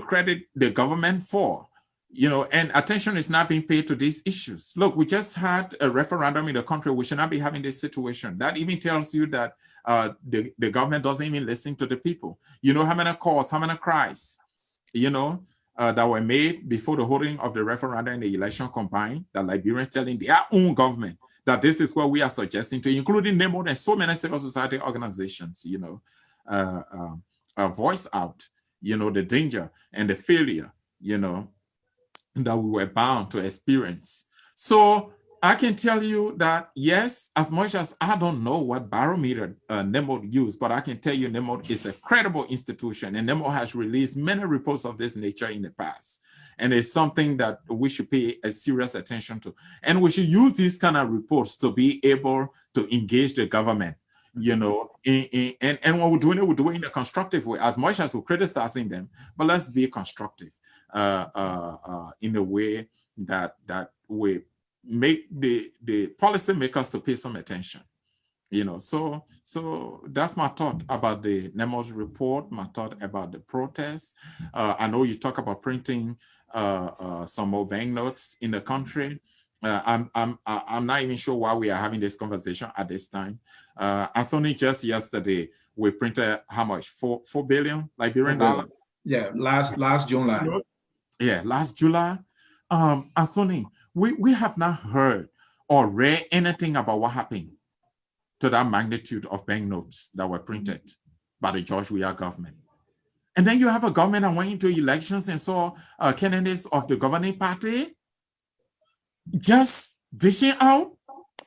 credit the government for. And attention is not being paid to these issues. Look, we just had a referendum in the country. We should not be having this situation. That even tells you that the government doesn't even listen to the people. You know how many calls, how many cries, that were made before the holding of the referendum and the election combined, that Liberians telling their own government that this is what we are suggesting to, including NEMO and so many civil society organizations, voice out, the danger and the failure, that we were bound to experience. So I can tell you that, yes, as much as I don't know what barometer NEMO used, but I can tell you NEMO is a credible institution, and NEMO has released many reports of this nature in the past. And it's something that we should pay a serious attention to. And we should use these kind of reports to be able to engage the government, and when we're doing it, we do it in a constructive way, as much as we're criticizing them, but let's be constructive in a way that we make the policymakers to pay some attention. So that's my thought about the NEMO's report, my thought about the protests. I know you talk about printing some more banknotes in the country. I'm not even sure why we are having this conversation at this time. Anthony, just yesterday, we printed how much? 4 billion Liberian dollars? Yeah, last July. Yeah, last July. Anthony, we have not heard or read anything about what happened to that magnitude of banknotes that were printed by the George Weah government. And then you have a government that went into elections and saw candidates of the governing party just dishing out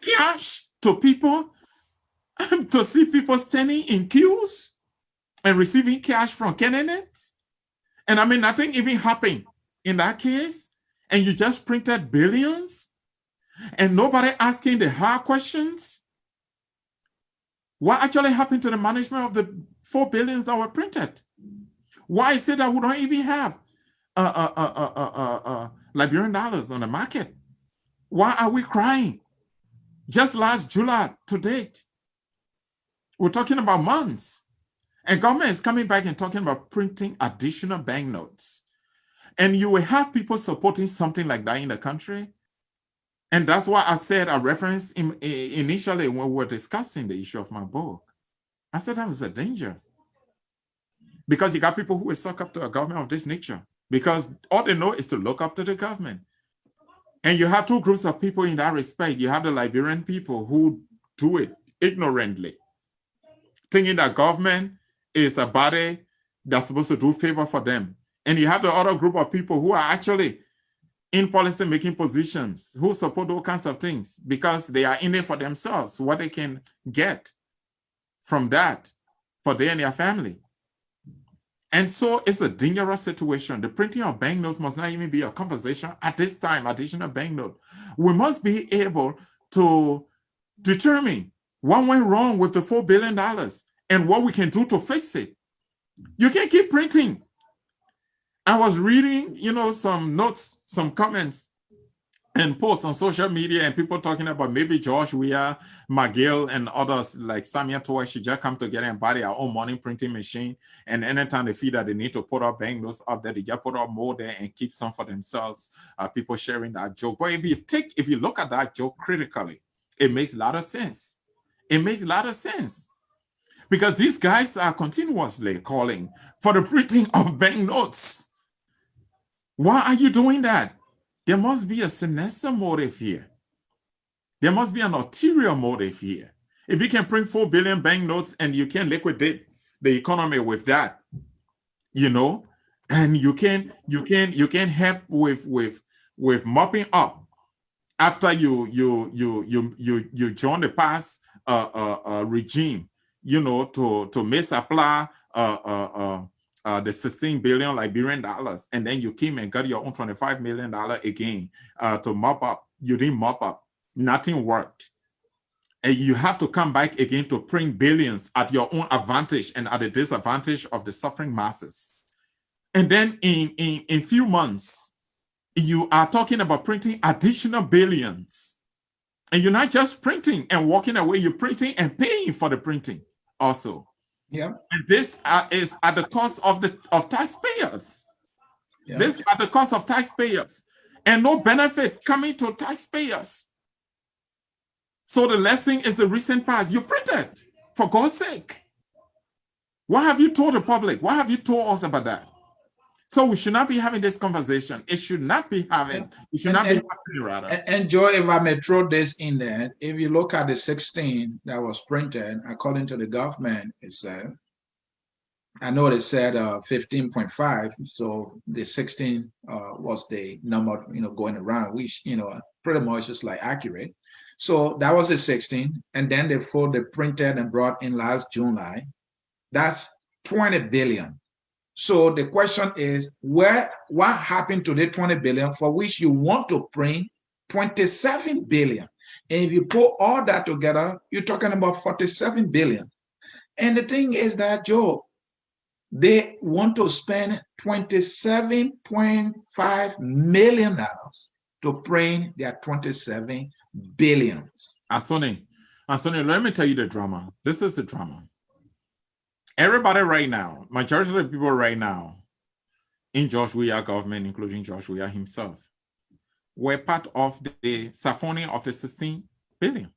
cash to people to see people standing in queues and receiving cash from candidates. And I mean, nothing even happened in that case. And you just printed billions and nobody asking the hard questions. What actually happened to the management of the 4 billions that were printed? Why is it that we don't even have Liberian dollars on the market? Why are we crying? Just last July to date, we're talking about months. And government is coming back and talking about printing additional banknotes. And you will have people supporting something like that in the country. And that's why I said, I referenced initially when we were discussing the issue of my book. I said that was a danger. Because you got people who will suck up to a government of this nature. Because all they know is to look up to the government. And you have two groups of people in that respect. You have the Liberian people who do it ignorantly, thinking that government is a body that's supposed to do favor for them. And you have the other group of people who are actually in policy making positions, who support all kinds of things because they are in it for themselves, what they can get from that for they and their family. And so it's a dangerous situation. The printing of banknotes must not even be a conversation at this time, additional banknote. We must be able to determine what went wrong with the $4 billion and what we can do to fix it. You can't keep printing. I was reading, some notes, some comments and posts on social media and people talking about maybe George Weah, McGill, and others like Samuel Toy should just come together and buy their own money printing machine. And anytime they feel that they need to put up banknotes up there, they just put up more there and keep some for themselves. People sharing that joke. But if you look at that joke critically, it makes a lot of sense. It makes a lot of sense. Because these guys are continuously calling for the printing of banknotes. Why are you doing that? There must be a sinister motive here. There must be an ulterior motive here. If you can print 4 billion banknotes and you can liquidate the economy with that, and you can help with mopping up after you join the past regime, to misapply the 16 billion Liberian dollars, and then you came and got your own $25 million again to mop up. You didn't mop up. Nothing worked. And you have to come back again to print billions at your own advantage and at the disadvantage of the suffering masses. And then in few months, you are talking about printing additional billions. And you're not just printing and walking away, you're printing and paying for the printing also. Yeah. And this is at the cost of taxpayers. Yeah. This is at the cost of taxpayers. And no benefit coming to taxpayers. So the lesson is the recent past. You printed, for God's sake. What have you told the public? What have you told us about that? So we should not be having this conversation. It should not be having. It should not be happening, rather. And Joe, if I may throw this in there, if you look at the 16 that was printed, according to the government, it said, I know they said 15.5, so the 16 was the number, going around, which, pretty much is like accurate. So that was the 16, and then they printed and brought in last July. That's 20 billion. So the question is, what happened to the 20 billion for which you want to print 27 billion? And if you put all that together, you're talking about 47 billion. And the thing is that, Joe, they want to spend $27.5 million to print their 27 billions. Anthony, let me tell you the drama. This is the drama. Everybody right now, majority of the people right now in George Weah government, including George Weah himself, were part of the siphoning of the 16 billion.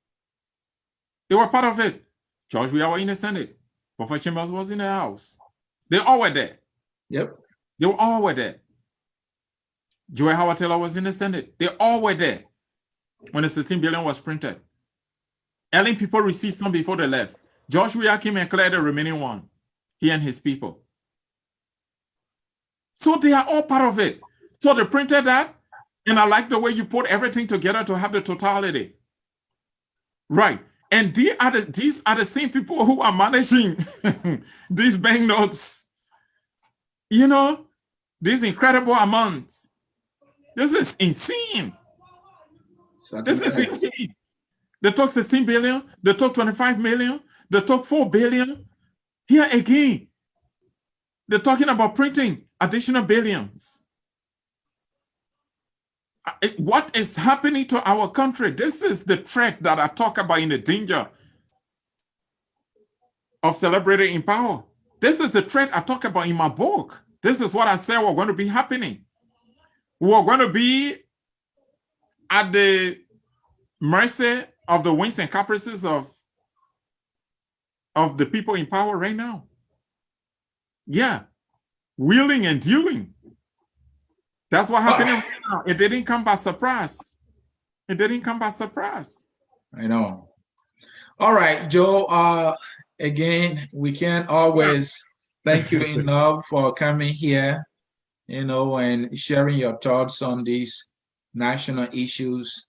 They were part of it. George Weah was in the Senate. Professor Chambers was in the House. They all were there. Yep. They were all were there. Joy Howard Taylor was in the Senate. They all were there when the 16 billion was printed. Ellen people received some before they left. Josh Weah came and cleared the remaining one, he and his people. So they are all part of it. So they printed that, and I like the way you put everything together to have the totality. Right. And these are the same people who are managing these banknotes. You know, these incredible amounts. This is insane. This is insane. They took 16 billion, they took 25 million, they took 4 billion. Here again, they're talking about printing additional billions. What is happening to our country? This is the threat that I talk about in the danger of celebrating in power. This is the threat I talk about in my book. This is what I said we're going to be happening. We're going to be at the mercy of the whims and caprices of the people in power right now. Yeah, wheeling and dealing. That's what happened right now. It didn't come by surprise. It didn't come by surprise. I know. All right, Joe. Again, we can't always thank you enough for coming here, and sharing your thoughts on these national issues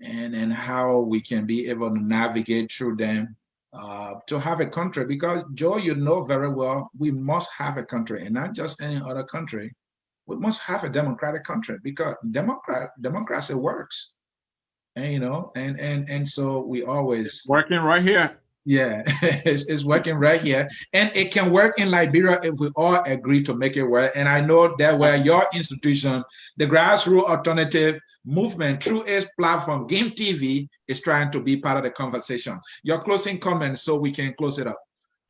and how we can be able to navigate through them to have a country. Because, Joe, you know very well, we must have a country, and not just any other country. We must have a democratic country because democracy works. And so we always working right here. Yeah, it's working right here. And it can work in Liberia if we all agree to make it work. And I know that where your institution, the Grassroots Alternative Movement, through its platform, GAM TV, is trying to be part of the conversation. Your closing comments so we can close it up.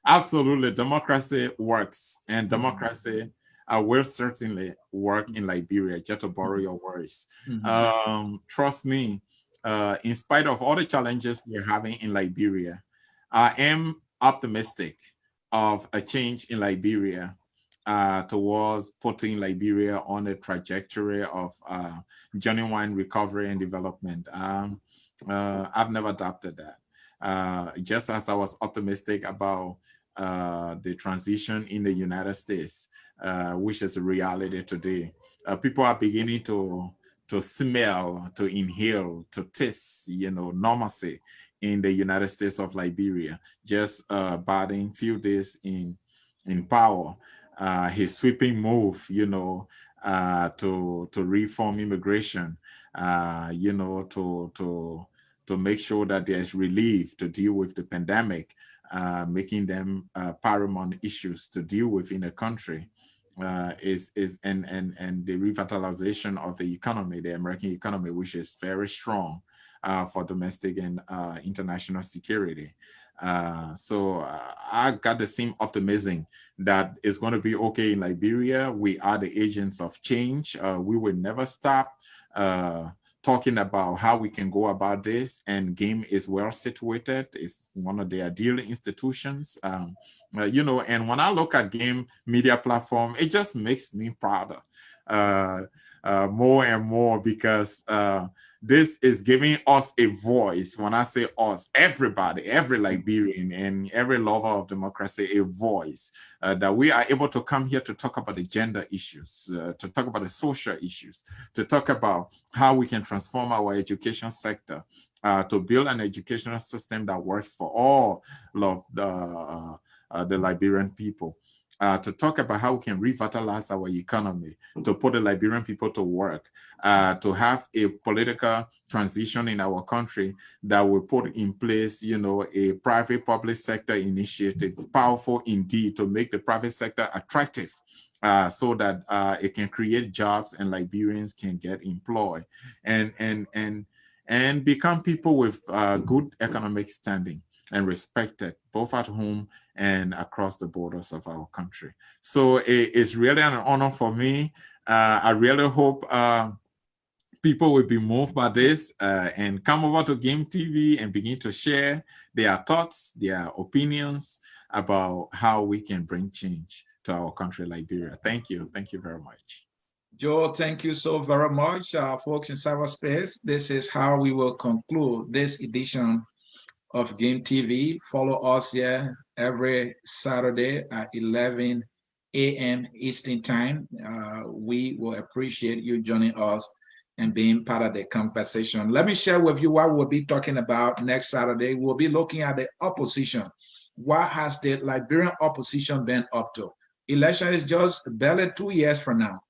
Absolutely. Democracy works. And democracy will certainly work in Liberia, just to borrow your words. Trust me, in spite of all the challenges we're having in Liberia, I am optimistic of a change in Liberia towards putting Liberia on a trajectory of genuine recovery and development. I've never doubted that. Just as I was optimistic about the transition in the United States, which is a reality today. People are beginning to smell, to inhale, to taste, normalcy in the United States of Liberia. Just Biden few days in power, his sweeping move, to reform immigration, to make sure that there's relief to deal with the pandemic, making them paramount issues to deal with in a country. And the revitalization of the economy, the American economy, which is very strong for domestic and international security. So I got the same optimism that it's going to be okay in Liberia. We are the agents of change. We will never stop talking about how we can go about this, and GAM is well situated. It's one of the ideal institutions, and when I look at GAM media platform, it just makes me prouder more and more, because this is giving us a voice. When I say us, everybody, every Liberian and every lover of democracy, a voice, that we are able to come here to talk about the gender issues, to talk about the social issues, to talk about how we can transform our education sector, to build an educational system that works for all of the Liberian people. To talk about how we can revitalize our economy, to put the Liberian people to work, to have a political transition in our country that will put in place, a private-public sector initiative, powerful indeed, to make the private sector attractive, so that it can create jobs and Liberians can get employed and become people with good economic standing and respected, both at home and across the borders of our country. So it's really an honor for me. I really hope people will be moved by this and come over to GAM TV and begin to share their thoughts, their opinions about how we can bring change. to our country, Liberia. Thank you. Thank you very much. Joe, thank you so very much, folks in cyberspace. This is how we will conclude this edition of GAM TV. Follow us here every Saturday at 11 a.m. Eastern Time. We will appreciate you joining us and being part of the conversation. Let me share with you what we'll be talking about next Saturday. We'll be looking at the opposition. What has the Liberian opposition been up to? Election is just barely 2 years from now.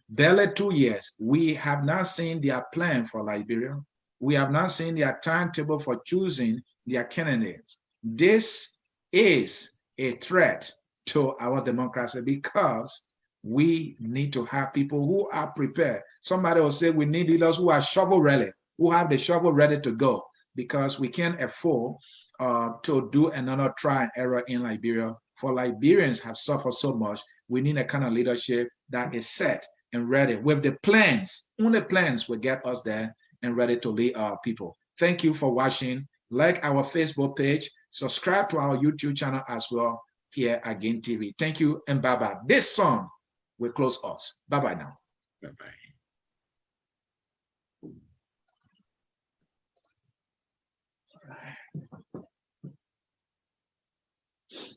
Barely 2 years. We have not seen their plan for Liberia. We have not seen their timetable for choosing their candidates. This is a threat to our democracy because we need to have people who are prepared. Somebody will say we need leaders who are shovel ready, who have the shovel ready to go, because we can't afford to do another try and error in Liberia. For Liberians have suffered so much, we need a kind of leadership that is set and ready with the plans. Only plans will get us there and ready to lead our people. Thank you for watching. Like our Facebook page, subscribe to our YouTube channel as well here at GAM TV. Thank you and bye-bye. This song will close us. Bye-bye now. Bye-bye. All right.